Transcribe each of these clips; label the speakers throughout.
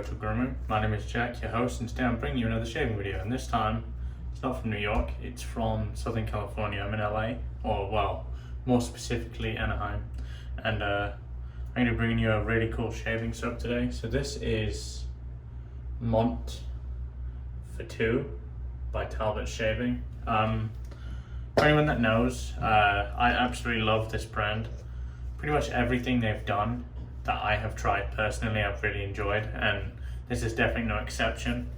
Speaker 1: to Grooming. My name is Jack, your host, and today I'm bringing you another shaving video. And this time, it's not from New York, it's from Southern California. I'm in LA, or well, more specifically Anaheim. And I'm going to be bringing you a really cool shaving soap today. So this is Mont Vetoux by Talbot Shaving. For anyone that knows, I absolutely love this brand. Pretty much everything they've done that I have tried personally, I've really enjoyed, and this is definitely no exception.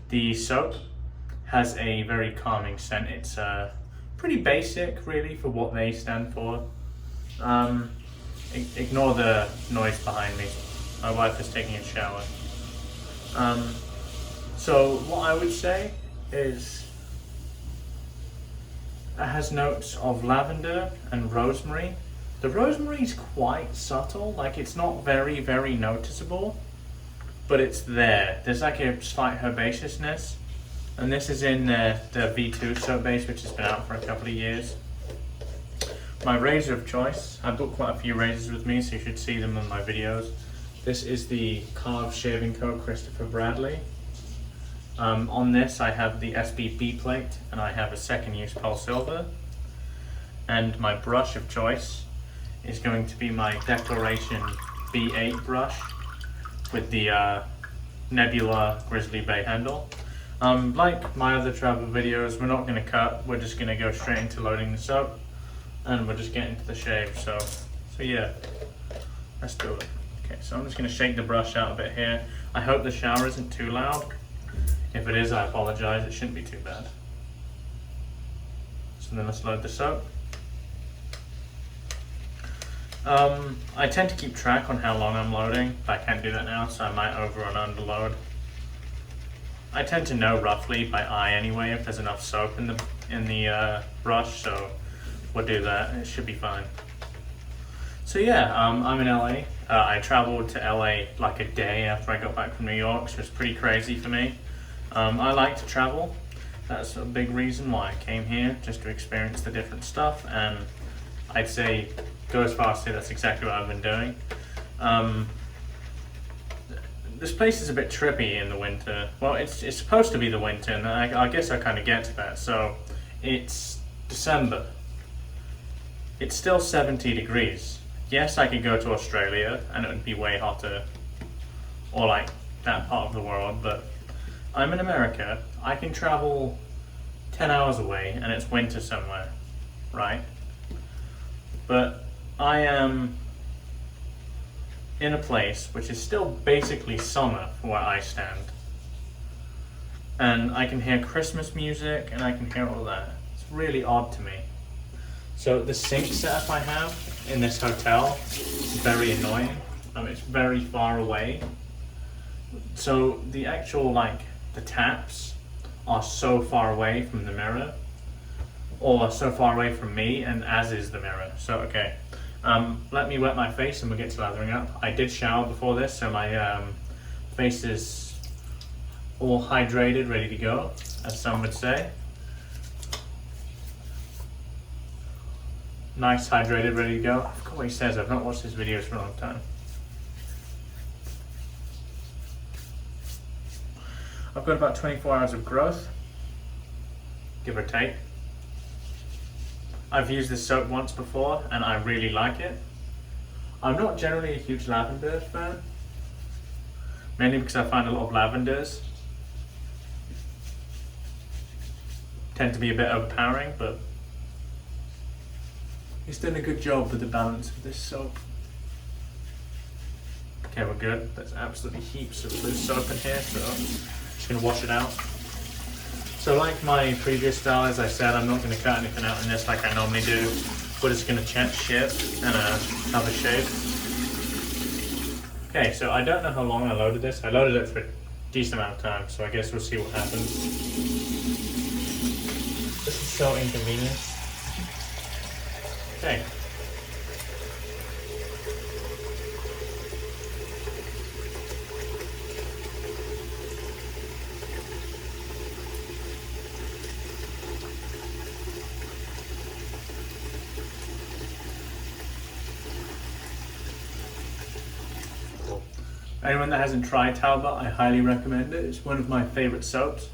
Speaker 1: The soap has a very calming scent. It's pretty basic, really, for what they stand for. Ignore the noise behind me. My wife is taking a shower. So what I would say is it has notes of lavender and rosemary. The rosemary is quite subtle, like it's not very, very noticeable, but it's there. There's like a slight herbaceousness, and this is in the V2 soap base, which has been out for a couple of years. My razor of choice, I brought quite a few razors with me, so you should see them in my videos. This is the Karve Shaving Co. Christopher Bradley. On this I have the SBB plate, and I have a second use Polsilver. And my brush of choice is going to be my Declaration B8 brush with the Nebula Grizzly Bay handle. Like my other travel videos, we're not going to cut, we're just going to go straight into loading the soap, and we're just getting to the shave. So yeah, let's do it. Okay, so I'm just going to shake the brush out a bit here. I hope the shower isn't too loud. If it is, I apologize, it shouldn't be too bad. So then let's load the soap. I tend to keep track on how long I'm loading, but I can't do that now, so I might over and underload. I tend to know roughly by eye anyway if there's enough soap in the brush, so we'll do that. It should be fine. So yeah, I'm in LA. I traveled to LA like a day after I got back from New York, so it's pretty crazy for me. I like to travel. That's a big reason why I came here, just to experience the different stuff, and I'd say go as far as to say that's exactly what I've been doing. This place is a bit trippy in the winter. Well, it's supposed to be the winter, and I guess I kind of get to that. So it's December. It's still 70 degrees. Yes, I could go to Australia and it would be way hotter, or like that part of the world, but I'm in America. I can travel 10 hours away and it's winter somewhere, right? But I am in a place which is still basically summer from where I stand. And I can hear Christmas music and I can hear all that. It's really odd to me. So the sink setup I have in this hotel is very annoying. It's very far away. So the actual, like, the taps are so far away from the mirror, or so far away from me, and as is the mirror. So okay, let me wet my face and we'll get to lathering up. I did shower before this, so my face is all hydrated, ready to go, as some would say. Nice, hydrated, ready to go. I forgot what he says. I've not watched his videos for a long time. I've got about 24 hours of growth, give or take. I've used this soap once before and I really like it. I'm not generally a huge lavender fan, mainly because I find a lot of lavenders tend to be a bit overpowering, but he's done a good job with the balance of this soap. Okay, we're good. There's absolutely heaps of loose soap in here, so I'm just going to wash it out. So like my previous style, as I said, I'm not going to cut anything out in this like I normally do. We're just going to shave and have a shave. Okay, so I don't know how long I loaded this. I loaded it for a decent amount of time, so I guess we'll see what happens. This is so inconvenient. Okay. Anyone that hasn't tried Talbot, I highly recommend it. It's one of my favourite soaps.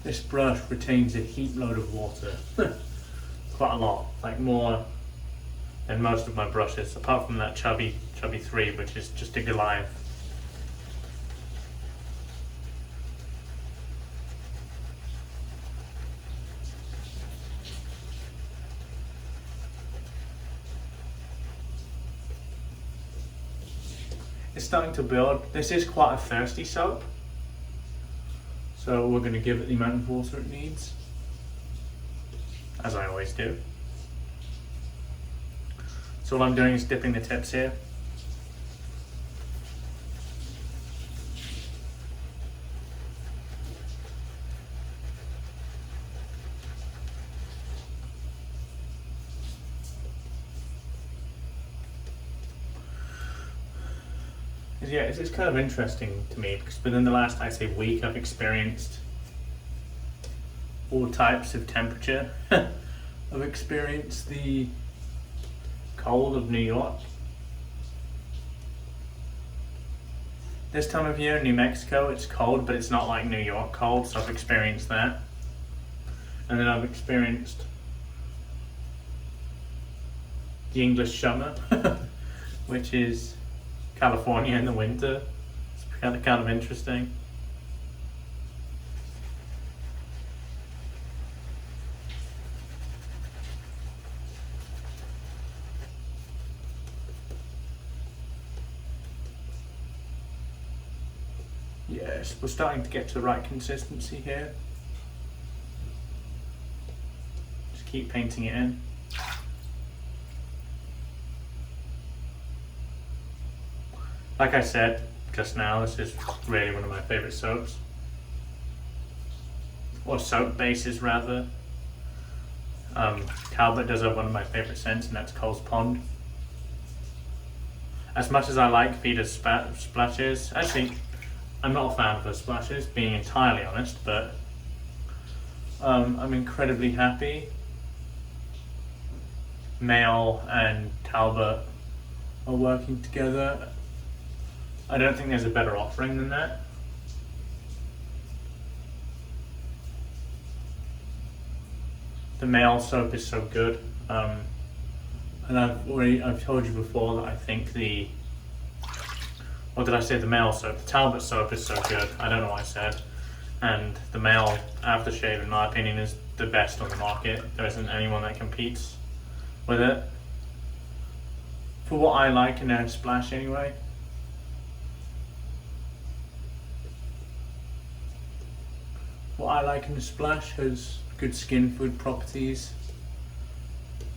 Speaker 1: This brush retains a heap load of water. Quite a lot, like more than most of my brushes, apart from that chubby 3, which is just a Goliath. It's starting to build. This is quite a thirsty soap, so we're going to give it the amount of water it needs, as I always do. So all I'm doing is dipping the tips here. Yeah, it's kind of interesting to me because within the last, I'd say, week, I've experienced all types of temperature. I've experienced the cold of New York. This time of year in New Mexico, it's cold, but it's not like New York cold, so I've experienced that. And then I've experienced the English summer, which is California in the winter. It's kind of interesting. Yes, we're starting to get to the right consistency here. Just keep painting it in. Like I said just now, this is really one of my favourite soaps. Or soap bases, rather. Talbot does have one of my favourite scents, and that's Cole's Pond. As much as I like Vita's splashes, actually, I'm not a fan of her splashes, being entirely honest, but I'm incredibly happy Male and Talbot are working together. I don't think there's a better offering than that. The male soap is so good, and I've told you before that I think the male soap, the Talbot soap is so good. I don't know what I said, and the male aftershave, in my opinion, is the best on the market. There isn't anyone that competes with it. For what I like in a splash, anyway. What I like in the splash has good skin food properties,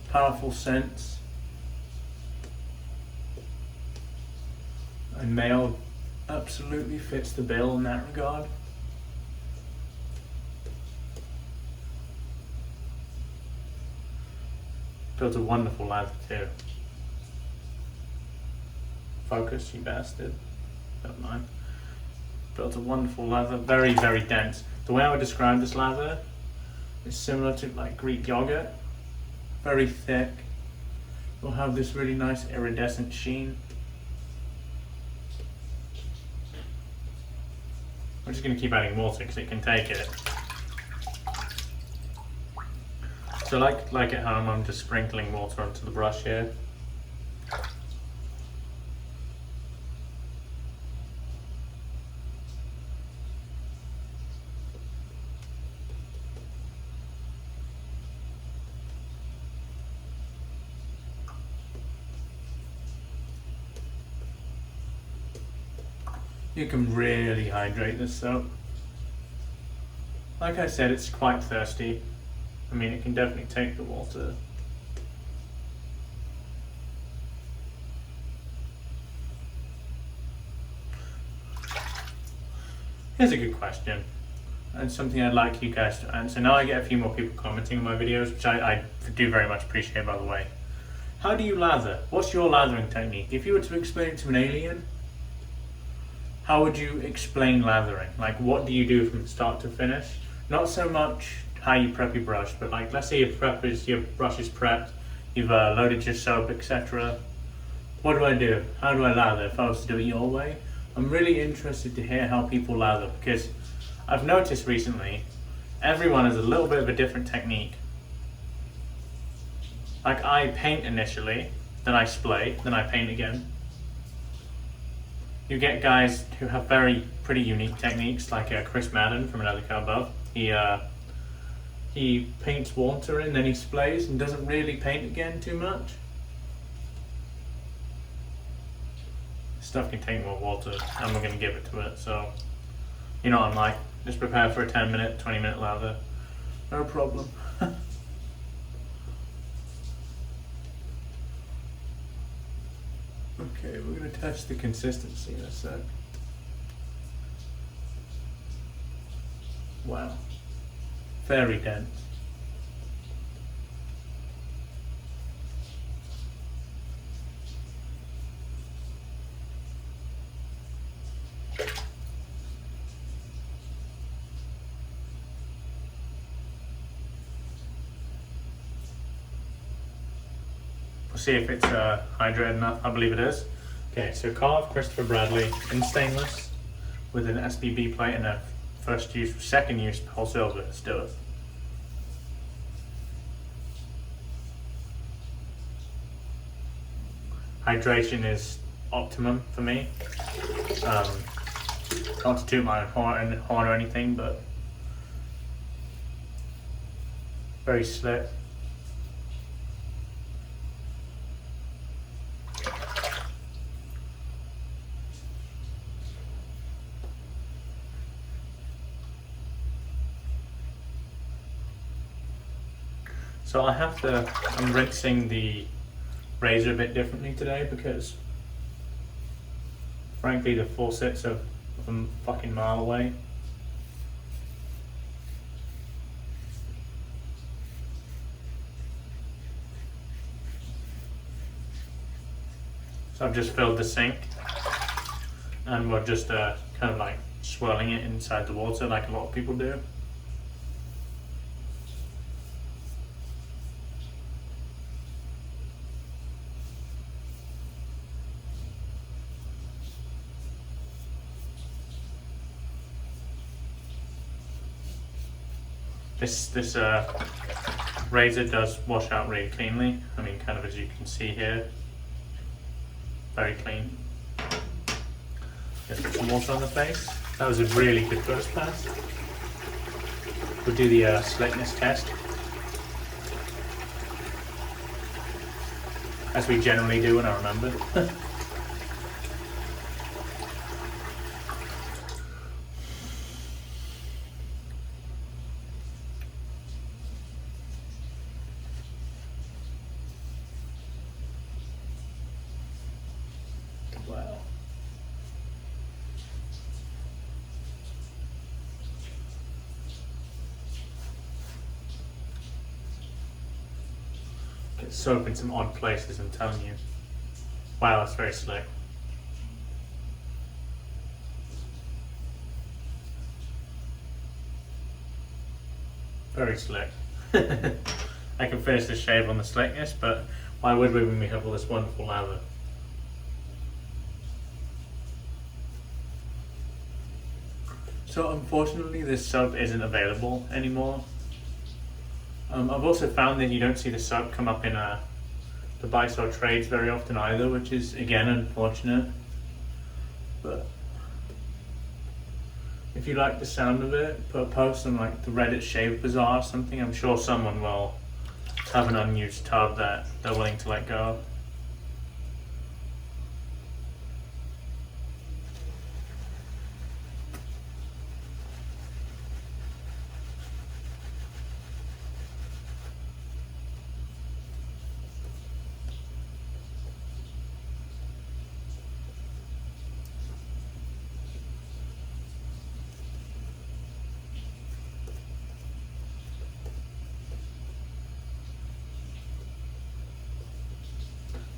Speaker 1: powerful scents, and male absolutely fits the bill in that regard. Built a wonderful lather too. Focus, you bastard. Don't mind. Built a wonderful lather, very, very dense. The way I would describe this lather is similar to like Greek yogurt. Very thick. It'll have this really nice iridescent sheen. I'm just going to keep adding water because it can take it. So like at home, I'm just sprinkling water onto the brush here. You can really hydrate this soap. Like I said, it's quite thirsty. I mean, it can definitely take the water. Here's a good question, and something I'd like you guys to answer. Now I get a few more people commenting on my videos, which I do very much appreciate, by the way. How do you lather? What's your lathering technique? If you were to explain it to an alien, how would you explain lathering? Like, what do you do from start to finish? Not so much how you prep your brush, but like let's say your brush is prepped, you've loaded your soap, etc. What do I do? How do I lather if I was to do it your way? I'm really interested to hear how people lather, because I've noticed recently everyone has a little bit of a different technique. Like I paint initially, then I splay, then I paint again. You get guys who have pretty unique techniques, like Chris Madden from Another Cut Above. He paints water in, then he splays and doesn't really paint again too much. Stuff can take more water and we're going to give it to it, so you know what I'm like, just prepare for a 10-minute, 20-minute lather, no problem. Okay, we're going to test the consistency in a sec. Wow, very dense. We'll see if it's hydrated enough. I believe it is. Okay, so Karve Christopher Bradley in stainless with an SBB plate and a second use Polsilver. Let's do it. Hydration is optimum for me. Not to toot my horn or anything, but very slick. So I'm rinsing the razor a bit differently today because frankly the faucets are a fucking mile away. So I've just filled the sink and we're just kind of like swirling it inside the water like a lot of people do. This razor does wash out really cleanly. I mean, kind of as you can see here, very clean. Just put some water on the face. That was a really good first pass. We'll do the slickness test, as we generally do when I remember. Wow. Get soap in some odd places, I'm telling you. Wow, that's very slick. Very slick. I can finish the shave on the slickness, but why would we when we have all this wonderful lather? So unfortunately this soap isn't available anymore. I've also found that you don't see the soap come up in the buys or trades very often either, which is again unfortunate. But if you like the sound of it, put a post on like the Reddit Shave Bazaar or something. I'm sure someone will have an unused tub that they're willing to let go.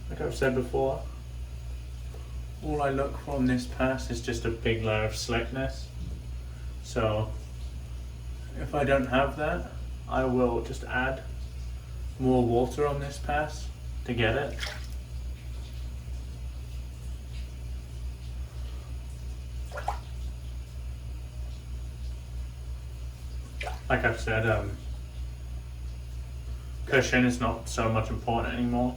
Speaker 1: Like I've said before, all I look for on this pass is just a big layer of slickness. So if I don't have that, I will just add more water on this pass to get it. Like I've said, cushion is not so much important anymore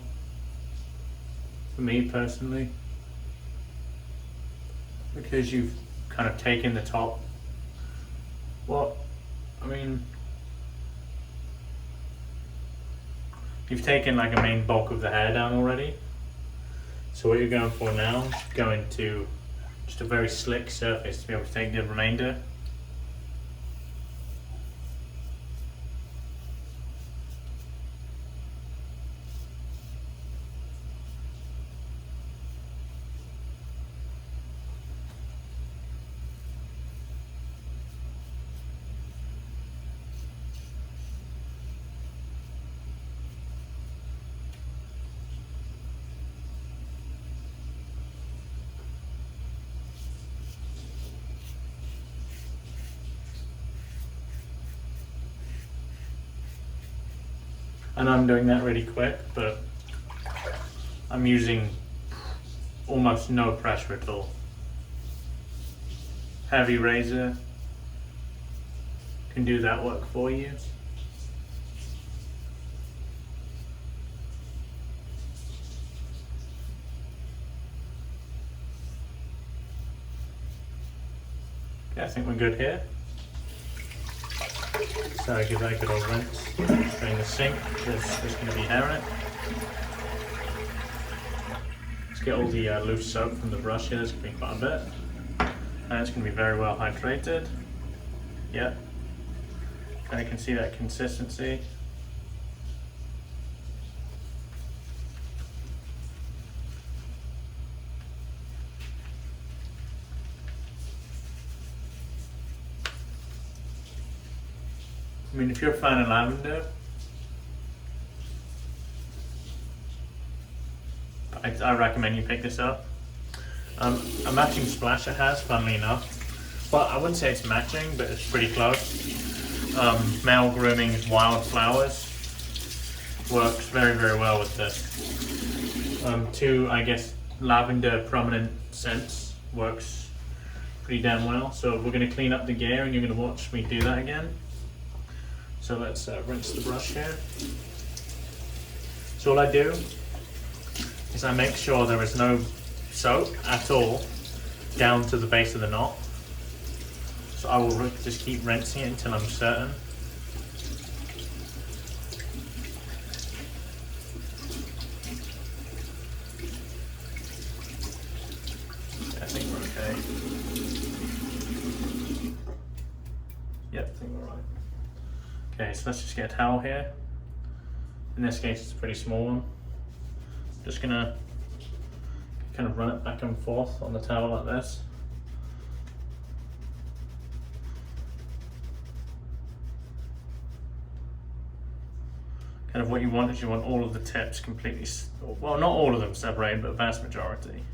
Speaker 1: for me personally, because you've kind of taken the top. Well, I mean, you've taken like a main bulk of the hair down already. So what you're going for now is going to just a very slick surface to be able to take the remainder. And I'm doing that really quick, but I'm using almost no pressure at all. Heavy razor can do that work for you. Okay, I think we're good here. So I give that a good old rinse. Drain the sink, there's going to be hair in it. Let's get all the loose soap from the brush here, there's going to be quite a bit. And it's going to be very well hydrated. Yep. And you can see that consistency. I mean, if you're a fan of lavender, I recommend you pick this up. A matching splash it has, funnily enough. Well, I wouldn't say it's matching, but it's pretty close. Male Grooming Wildflowers works very, very well with this. Two, I guess, lavender prominent scents works pretty damn well. So we're going to clean up the gear and you're going to watch me do that again. So let's rinse the brush here. So all I do is I make sure there is no soap at all down to the base of the knot. So I will just keep rinsing it until I'm certain. I think we're okay. Yep, I think we're right. Okay, so let's just get a towel here. In this case, it's a pretty small one. Just gonna kind of run it back and forth on the towel like this. Kind of what you want is you want all of the tips completely, well, not all of them separated, but a vast majority.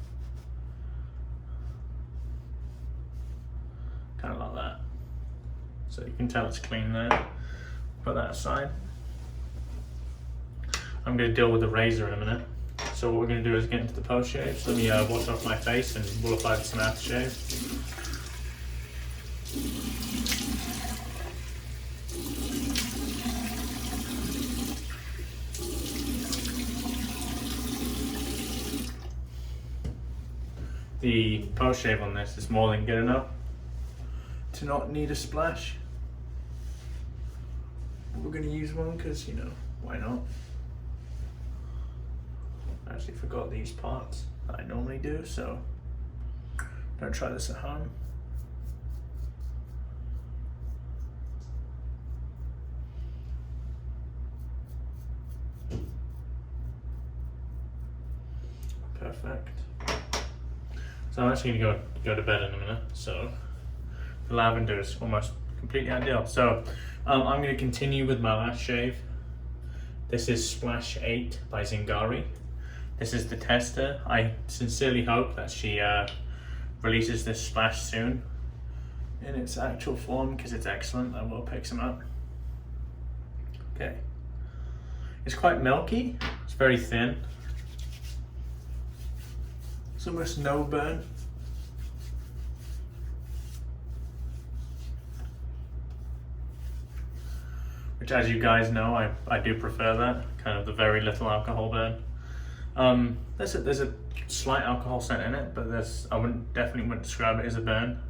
Speaker 1: Kind of like that. So you can tell it's clean there. Put that aside. I'm going to deal with the razor in a minute. So what we're going to do is get into the post shave. So let me wash off my face and we'll apply some aftershave. The post shave on this is more than good enough to not need a splash. We're going to use one because, you know, why not? I actually forgot these parts that I normally do, so don't try this at home. Perfect. So I'm actually going to go to bed in a minute, so the lavender is almost completely ideal. So I'm going to continue with my last shave. This is Splash 8 by Zingari. This is the tester. I sincerely hope that she releases this splash soon in its actual form because it's excellent. I will pick some up. Okay. It's quite milky. It's very thin. It's almost no burn. Which, as you guys know, I do prefer that, kind of the very little alcohol burn. There's a slight alcohol scent in it, but I definitely wouldn't describe it as a burn.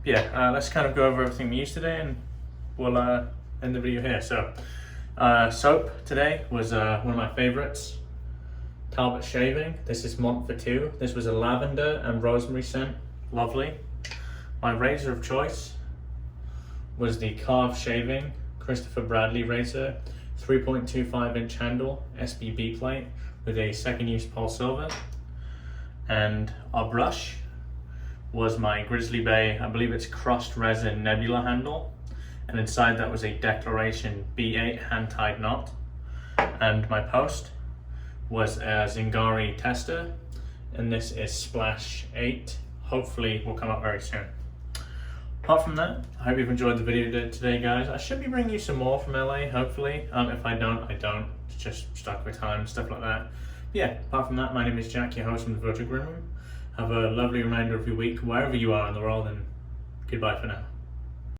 Speaker 1: But yeah, let's kind of go over everything we used today, and we'll end the video here. So, soap today was one of my favorites. Talbot shaving. This is Mont Vetoux. This was a lavender and rosemary scent. Lovely. My razor of choice was the Karve shaving Christopher Bradley razor, 3.25 inch handle, SBB plate with a second use Polsilver. And our brush was my Grizzly Bay, I believe it's crushed resin nebula handle, and inside that was a Declaration B8 hand tied knot. And my post was a Zingari tester, and this is Splash 8. Hopefully will come up very soon. Apart from that, I hope you've enjoyed the video today, guys. I should be bringing you some more from LA, hopefully. If I don't, I don't. It's just stuck with time, stuff like that. But yeah, apart from that, my name is Jack, your host from the Grooming. Have a lovely remainder of your week, wherever you are in the world, and goodbye for now.